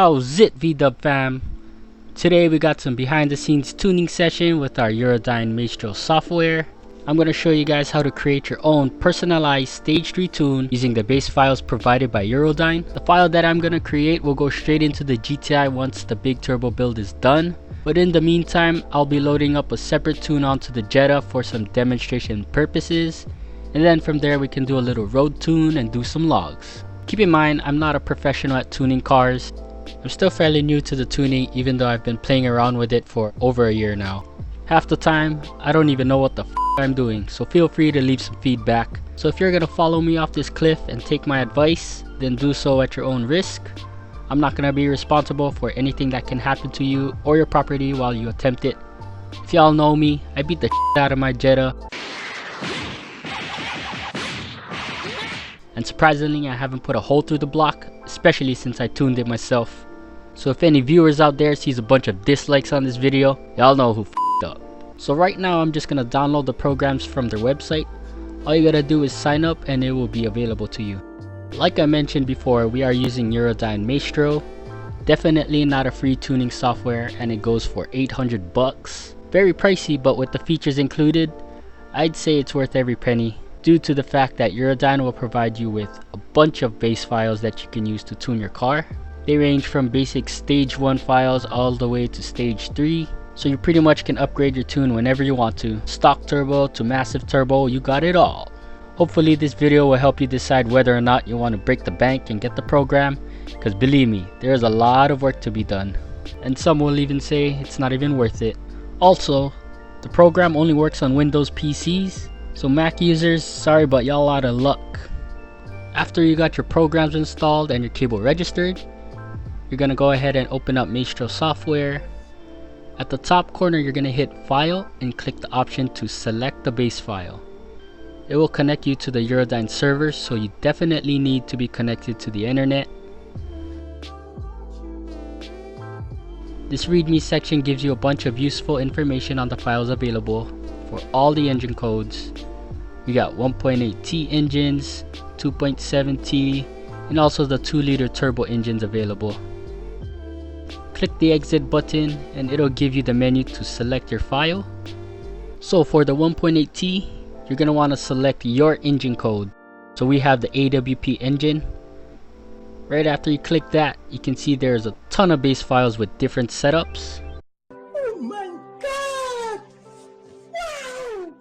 How's it, VDub fam? Today we got some behind the scenes tuning session with our Eurodyne Maestro software. I'm going to show you guys how to create your own personalized stage 3 tune using the bass files provided by Eurodyne. The file that I'm going to create will go straight into the GTI once the big turbo build is done. But in the meantime, I'll be loading up a separate tune onto the Jetta for some demonstration purposes. And then from there we can do a little road tune and do some logs. Keep in mind, I'm not a professional at tuning cars. I'm still fairly new to the tuning, even though I've been playing around with it for over a year now. Half the time, I don't even know what the f I'm doing, so feel free to leave some feedback. So if you're gonna follow me off this cliff and take my advice, then do so at your own risk. I'm not gonna be responsible for anything that can happen to you or your property while you attempt it. If y'all know me, I beat the out of my Jetta. And surprisingly, I haven't put a hole through the block, especially since I tuned it myself. So if any viewers out there sees a bunch of dislikes on this video, y'all know who f***ed up. So right now I'm just gonna download the programs from their website. All you gotta do is sign up and it will be available to you. Like I mentioned before, we are using Eurodyne Maestro. Definitely not a free tuning software, and it goes for 800 bucks. Very pricey, but with the features included, I'd say it's worth every penny, due to the fact that Eurodyne will provide you with a bunch of bass files that you can use to tune your car. They range from basic stage 1 files all the way to stage 3, so you pretty much can upgrade your tune whenever you want to. Stock turbo to massive turbo, you got it all. Hopefully this video will help you decide whether or not you want to break the bank and get the program, because believe me, there is a lot of work to be done. And some will even say it's not even worth it. Also, the program only works on Windows PCs, so Mac users, sorry but y'all out of luck. After you got your programs installed and your cable registered, you're going to go ahead and open up Maestro software. At the top corner you're going to hit File and click the option to select the bass file. It will connect you to the Eurodyne server, so you definitely need to be connected to the internet. This README section gives you a bunch of useful information on the files available for all the engine codes. We got 1.8T engines, 2.7T, and also the 2-liter turbo engines available. Click the exit button and it'll give you the menu to select your file. So for the 1.8T, you're going to want to select your engine code. So we have the AWP engine. Right after you click that, you can see there's a ton of bass files with different setups. Oh my god! Wow!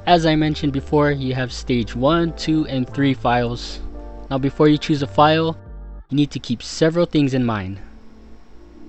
As I mentioned before, you have stage 1, 2, and 3 files. Now before you choose a file, you need to keep several things in mind.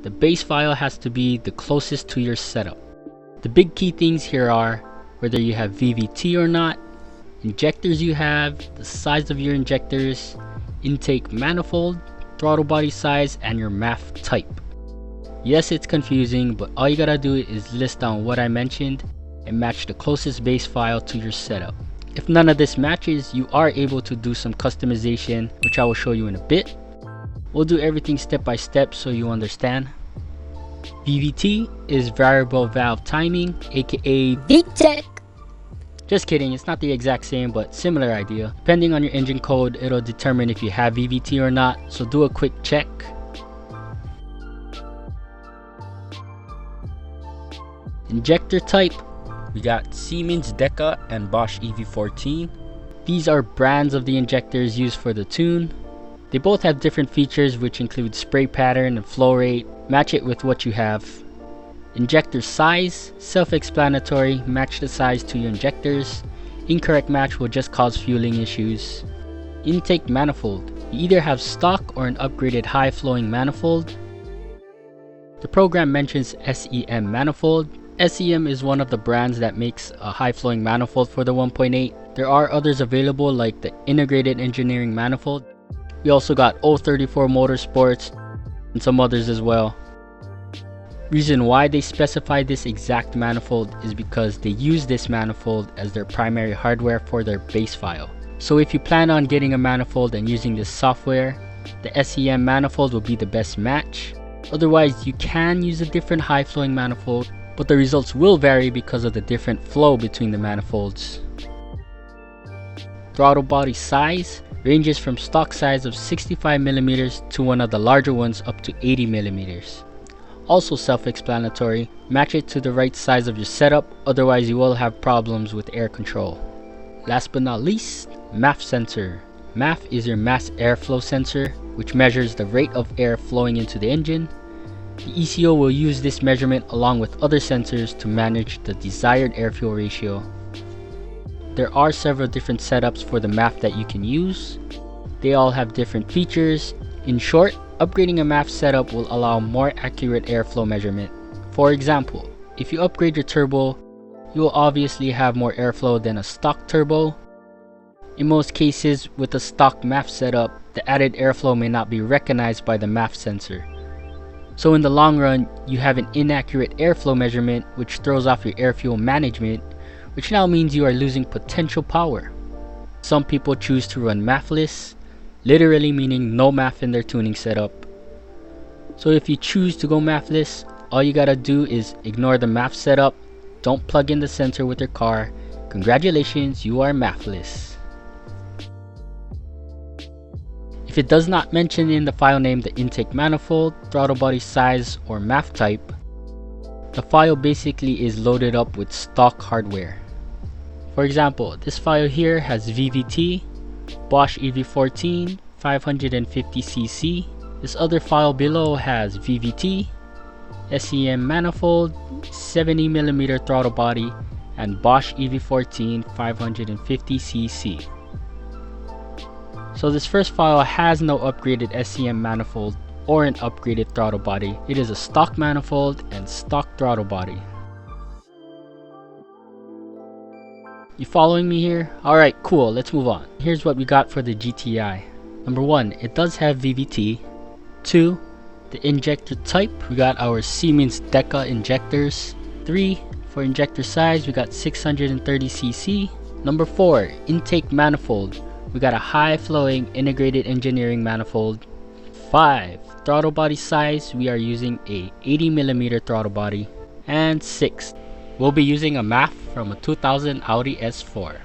The bass file has to be the closest to your setup. The big key things here are whether you have VVT or not, injectors you have, the size of your injectors, intake manifold, throttle body size, and your MAF type. Yes, it's confusing, but all you gotta do is list down what I mentioned and match the closest bass file to your setup. If none of this matches, you are able to do some customization, which I will show you in a bit. We'll do everything step by step so you understand. VVT is variable valve timing, aka VTEC. Just kidding, it's not the exact same, but similar idea. Depending on your engine code, it'll determine if you have VVT or not, so do a quick check. Injector type, we got Siemens Deca and Bosch EV14. These are brands of the injectors used for the tune. They both have different features, which include spray pattern and flow rate. Match it with what you have. Injector size, self-explanatory, match the size to your injectors. Incorrect match will just cause fueling issues. Intake manifold, you either have stock or an upgraded high flowing manifold. The program mentions SEM manifold. SEM is one of the brands that makes a high flowing manifold for the 1.8. There are others available like the integrated engineering manifold. We also got 034 Motorsports and some others as well. Reason why they specify this exact manifold is because they use this manifold as their primary hardware for their bass file. So if you plan on getting a manifold and using this software, the SEM manifold will be the best match. Otherwise, you can use a different high flowing manifold, but the results will vary because of the different flow between the manifolds. Throttle body size, ranges from stock size of 65mm to one of the larger ones up to 80mm. Also self-explanatory, match it to the right size of your setup, otherwise you will have problems with air control. Last but not least, MAF sensor. MAF is your mass airflow sensor, which measures the rate of air flowing into the engine. The ECO will use this measurement along with other sensors to manage the desired air-fuel ratio. There are several different setups for the MAF that you can use. They all have different features. In short, upgrading a MAF setup will allow more accurate airflow measurement. For example, if you upgrade your turbo, you will obviously have more airflow than a stock turbo. In most cases, with a stock MAF setup, the added airflow may not be recognized by the MAF sensor. So in the long run, you have an inaccurate airflow measurement which throws off your air-fuel management, which now means you are losing potential power. Some people choose to run MAFless, literally meaning no MAF in their tuning setup. So if you choose to go MAFless, all you gotta do is ignore the MAF setup, don't plug in the sensor with your car. Congratulations, you are MAFless. If it does not mention in the file name the intake manifold, throttle body size, or MAF type, the file basically is loaded up with stock hardware. For example, this file here has VVT, Bosch EV14, 550cc. This other file below has VVT, SEM manifold, 70mm throttle body, and Bosch EV14, 550cc. So this first file has no upgraded SEM manifold or an upgraded throttle body. It is a stock manifold and stock throttle body. You following me here? Alright, cool, let's move on. Here's what we got for the GTI. Number 1, it does have VVT. 2, the injector type, we got our Siemens Deca injectors. 3, for injector size, we got 630cc. Number 4, intake manifold. We got a high flowing integrated engineering manifold. 5, throttle body size, we are using a 80mm throttle body. And 6, we'll be using a MAF from a 2000 Audi S4.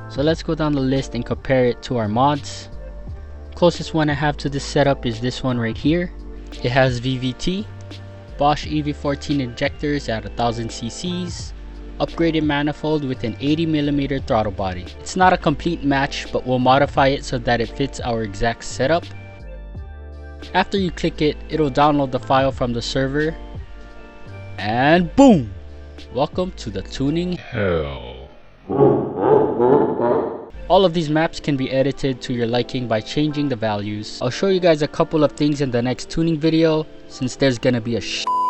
So let's go down the list and compare it to our mods. Closest one I have to this setup is this one right here. It has VVT, Bosch EV14 injectors at 1000 cc's, upgraded manifold with an 80mm throttle body. It's not a complete match, but we'll modify it so that it fits our exact setup. After you click it, it'll download the file from the server, and boom! Welcome to the tuning hell. All of these maps can be edited to your liking by changing the values. I'll show you guys a couple of things in the next tuning video, since there's gonna be a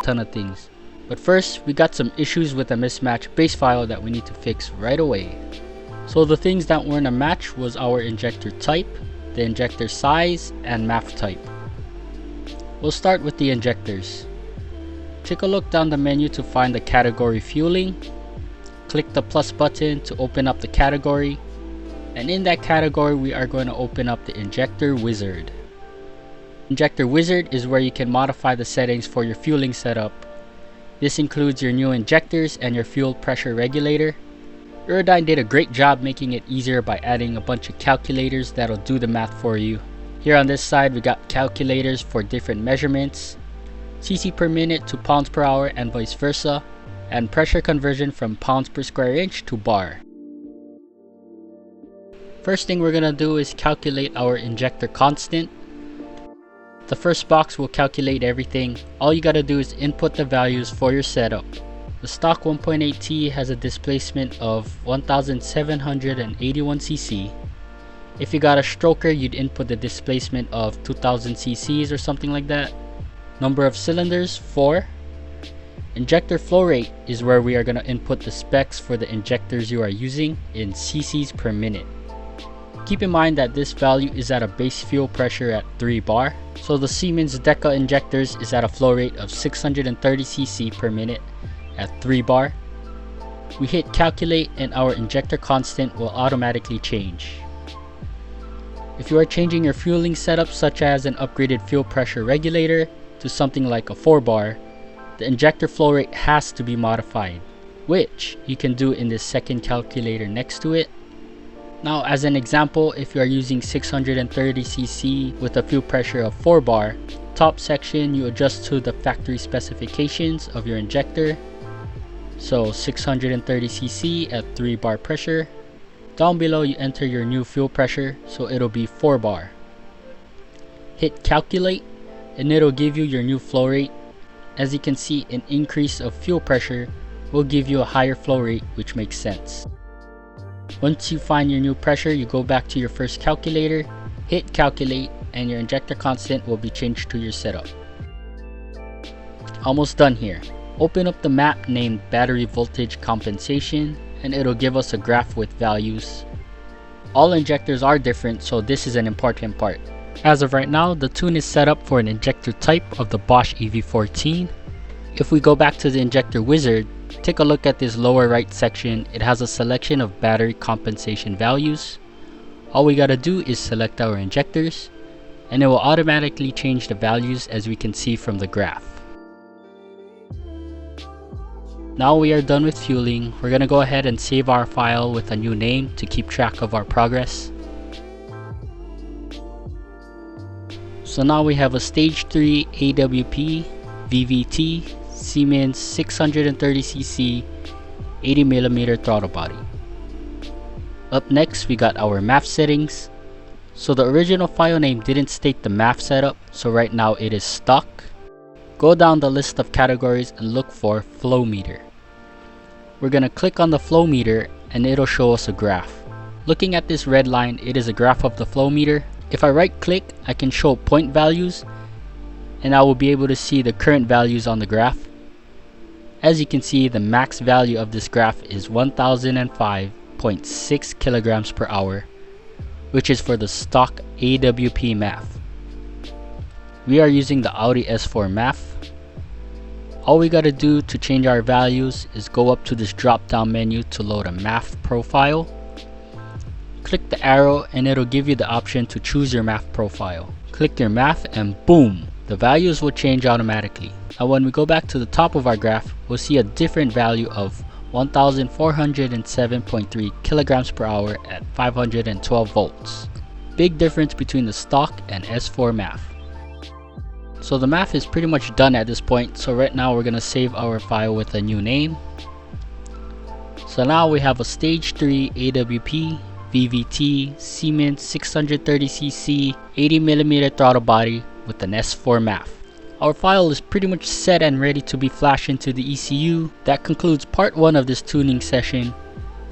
ton of things. But first, we got some issues with a mismatched base file that we need to fix right away. So the things that weren't a match was our injector type, the injector size, and MAF type. We'll start with the injectors. Take a look down the menu to find the category fueling. Click the plus button to open up the category. And in that category, we are going to open up the injector wizard. Injector wizard is where you can modify the settings for your fueling setup. This includes your new injectors and your fuel pressure regulator. Eurodyne did a great job making it easier by adding a bunch of calculators that'll do the math for you. Here on this side, we got calculators for different measurements, cc per minute to pounds per hour and vice versa, and pressure conversion from pounds per square inch to bar. First thing we're gonna do is calculate our injector constant. The first box will calculate everything. All you gotta do is input the values for your setup. The stock 1.8T has a displacement of 1781 cc. If you got a stroker, you'd input the displacement of 2000 cc's or something like that. Number of cylinders, 4. Injector flow rate is where we are gonna input the specs for the injectors you are using in cc's per minute. Keep in mind that this value is at a base fuel pressure at 3 bar. So the Siemens Deca injectors is at a flow rate of 630 cc per minute at 3 bar. We hit calculate and our injector constant will automatically change. If you are changing your fueling setup, such as an upgraded fuel pressure regulator to something like a 4 bar, the injector flow rate has to be modified, which you can do in this second calculator next to it. Now as an example, if you are using 630cc with a fuel pressure of 4 bar, top section you adjust to the factory specifications of your injector. So 630cc at 3 bar pressure. Down below you enter your new fuel pressure, so it'll be 4 bar. Hit calculate and it'll give you your new flow rate. As you can see, an increase of fuel pressure will give you a higher flow rate, which makes sense. Once you find your new pressure, you go back to your first calculator, hit calculate, and your injector constant will be changed to your setup. Almost done here. Open up the map named battery voltage compensation and it'll give us a graph with values. All injectors are different, so this is an important part. As of right now, the tune is set up for an injector type of the Bosch EV14. If we go back to the injector wizard, take a look at this lower right section. It has a selection of battery compensation values. All we gotta do is select our injectors and it will automatically change the values, as we can see from the graph. Now we are done with fueling. We're gonna go ahead and save our file with a new name to keep track of our progress. So now we have a stage 3 AWP VVT Siemens 630cc 80mm throttle body. Up next we got our MAF settings. So the original file name didn't state the MAF setup, so right now it is stock. Go down the list of categories and look for flow meter. We're gonna click on the flow meter and it'll show us a graph. Looking at this red line, it is a graph of the flow meter. If I right click, I can show point values and I will be able to see the current values on the graph. As you can see, the max value of this graph is 1005.6 kilograms per hour, which is for the stock AWP MAF. We are using the Audi S4 MAF. All we gotta do to change our values is go up to this drop down menu to load a MAF profile. Click the arrow and it'll give you the option to choose your MAF profile. Click your MAF and boom! The values will change automatically. Now when we go back to the top of our graph, we'll see a different value of 1407.3 kilograms per hour at 512 volts. Big difference between the stock and S4 MAF. So the MAF is pretty much done at this point, so right now we're gonna save our file with a new name. So now we have a stage 3 AWP VVT Siemens 630cc 80mm throttle body with an S4 MAF. Our file is pretty much set and ready to be flashed into the ECU. That concludes part 1 of this tuning session.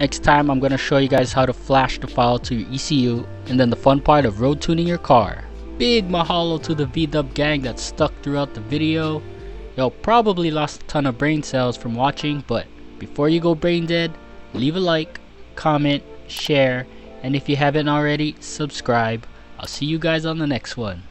Next time I'm going to show you guys how to flash the file to your ECU and then the fun part of road tuning your car. Big mahalo to the VDub gang that stuck throughout the video. Y'all probably lost a ton of brain cells from watching, but before you go brain dead, leave a like, comment, share, and if you haven't already, subscribe. I'll see you guys on the next one.